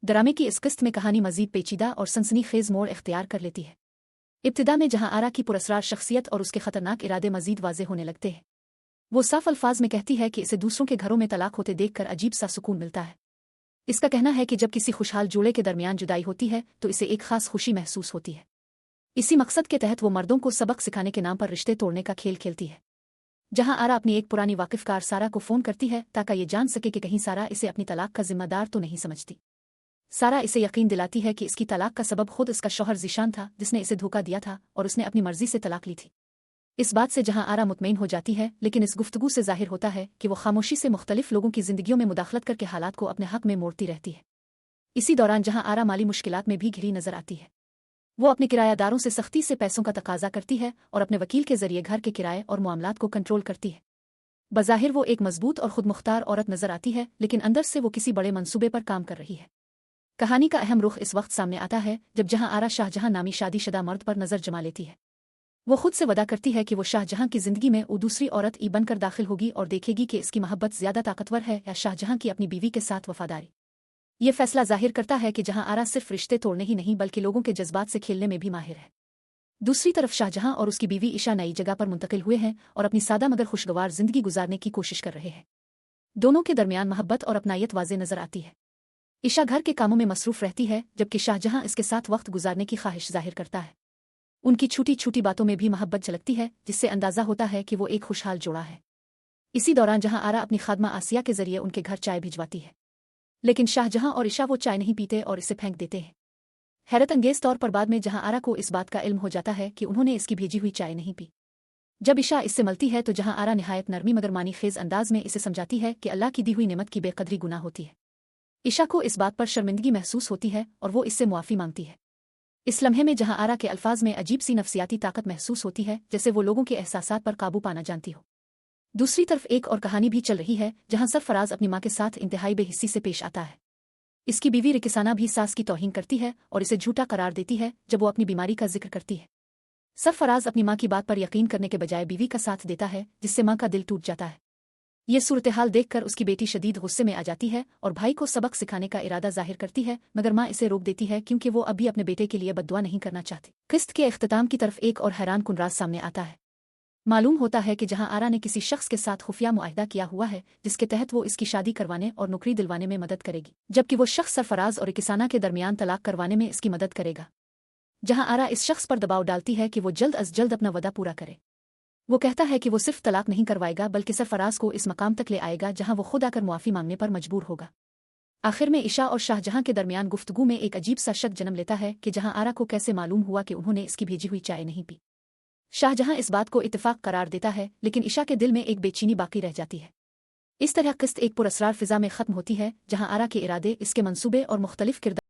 ड्रामे की इस किस्त में कहानी मजीद पेचीदा और सनसनीखेज मोड़ इख्तियार कर लेती है। इब्तिदा में जहां आरा की पुरस्रार शख्सियत और उसके खतरनाक इरादे मजीद वाज़ेह होने लगते हैं। वो साफ अल्फाज में कहती है कि इसे दूसरों के घरों में तलाक होते देखकर अजीब सा सुकून मिलता है। इसका कहना है कि जब किसी खुशहाल जोड़े के दरमियान जुदाई होती है तो इसे एक खास खुशी महसूस होती है। इसी मकसद के तहत वो मर्दों को सबक सिखाने के नाम पर रिश्ते तोड़ने का खेल खेलती है। जहां आरा अपनी एक पुरानी वाकिफकार सारा को फ़ोन करती है ताकि ये जान सके कि कहीं सारा इसे अपनी तलाक का जिम्मेदार तो नहीं समझती। सारा इसे यकीन दिलाती है कि इसकी तलाक का सबब खुद इसका शौहर ज़ीशान था जिसने इसे धोखा दिया था और उसने अपनी मर्जी से तलाक ली थी। इस बात से जहां आरा मुतमईन हो जाती है, लेकिन इस गुफ्तगू से ज़ाहिर होता है कि वो खामोशी से मुख्तलिफ लोगों की ज़िंदगियों में मुदाखलत करके हालात को अपने हक में मोड़ती रहती है। इसी दौरान जहां आरा माली मुश्किलात में भी घिरी नजर आती है। वो अपने किरायादारों से सख्ती से पैसों का तकाजा करती है और अपने वकील के जरिए घर के किराए और मामलात को कंट्रोल करती है। बज़ाहिर वो एक मजबूत और खुदमुख्तार औरत नजर आती है, लेकिन अंदर से वो किसी बड़े मंसूबे पर काम कर रही है। कहानी का अहम रुख इस वक्त सामने आता है जब जहां आरा शाहजहां नामी शादीशुदा मर्द पर नजर जमा लेती है। वो खुद से वदा करती है कि वो शाहजहां की जिंदगी में वो दूसरी औरत ई बनकर दाखिल होगी और देखेगी कि इसकी मोहब्बत ज्यादा ताकतवर है या शाहजहां की अपनी बीवी के साथ वफादारी। ये फैसला जाहिर करता है कि जहां आरा सिर्फ रिश्ते तोड़ने ही नहीं बल्कि लोगों के जज्बात से खेलने में भी माहिर है। दूसरी तरफ शाहजहां और उसकी बीवी ईशा नई जगह पर मुंतकिल हुए हैं और अपनी सादा मगर खुशगवार जिंदगी गुजारने की कोशिश कर रहे हैं। दोनों के दरमियान मोहब्बत और अपनायत वाज़े नजर आती है। ईशा घर के कामों में मसरूफ रहती है जबकि शाहजहां इसके साथ वक्त गुजारने की ख्वाहिश जाहिर करता है। उनकी छोटी छोटी बातों में भी मोहब्बत झलकती है जिससे अंदाजा होता है कि वो एक खुशहाल जोड़ा है। इसी दौरान जहां आरा अपनी खादमा आसिया के जरिए उनके घर चाय भिजवाती है, लेकिन शाहजहां और ईशा वो चाय नहीं पीते और इसे फेंक देते हैं। हैरत अंगेज तौर पर बाद में जहां आरा को इस बात का इल्म हो जाता है कि उन्होंने इसकी भेजी हुई चाय नहीं पी। जब ईशा इससे मिलती है तो जहां आरा निहायत नरमी मगर मानी खेज अंदाज में इसे समझाती है कि अल्लाह की दी हुई नेमत की बेकदरी गुनाह होती है। ईशा को इस बात पर शर्मिंदगी महसूस होती है और वो इससे मुआफ़ी मांगती है। इस लम्हे में जहां आरा के अल्फाज में अजीब सी नफसियाती ताकत महसूस होती है, जैसे वो लोगों के एहसासात पर काबू पाना जानती हो। दूसरी तरफ एक और कहानी भी चल रही है जहां सरफराज अपनी मां के साथ इंतहाई बेहिस्सी से पेश आता है। इसकी बीवी रिकिसाना भी सास की तौहीन करती है और इसे झूठा करार देती है जब वो अपनी बीमारी का जिक्र करती है। सरफराज अपनी मां की बात पर यकीन करने के बजाय बीवी का साथ देता है जिससे मां का दिल टूट जाता है। ये सूरत-ए-हाल देखकर उसकी बेटी शदीद गुस्से में आ जाती है और भाई को सबक सिखाने का इरादा जाहिर करती है, मगर मां इसे रोक देती है क्योंकि वो अभी अपने बेटे के लिए बद्दुआ नहीं करना चाहती। किस्त के इख्तिताम की तरफ एक और हैरान कुन राज सामने आता है। मालूम होता है कि जहां आरा ने किसी शख्स के साथ खुफिया मुआहिदा किया हुआ है जिसके तहत वो इसकी शादी करवाने और नौकरी दिलवाने में मदद करेगी, जबकि वो शख्स सरफराज और रिकिसाना के दरमियान तलाक करवाने में इसकी मदद करेगा। जहां आरा इस शख्स पर दबाव डालती है कि वो जल्द अज जल्द अपना वदा पूरा करे। वो कहता है कि वो सिर्फ तलाक नहीं करवाएगा बल्कि सरफराज को इस मकाम तक ले आएगा जहां वो खुद आकर मुआफ़ी मांगने पर मजबूर होगा। आखिर में ईशा और शाहजहां के दरमियान गुफ्तगू में एक अजीब सा शक जन्म लेता है कि जहां आरा को कैसे मालूम हुआ कि उन्होंने इसकी भेजी हुई चाय नहीं पी। शाहजहां इस बात को इत्तेफाक करार देता है, लेकिन ईशा के दिल में एक बेचैनी बाकी रह जाती है। इस तरह किस्त एक पुरअसरार फिजा में खत्म होती है जहां आरा के इरादे, इसके मंसूबे और मुख्तलिफ किरदार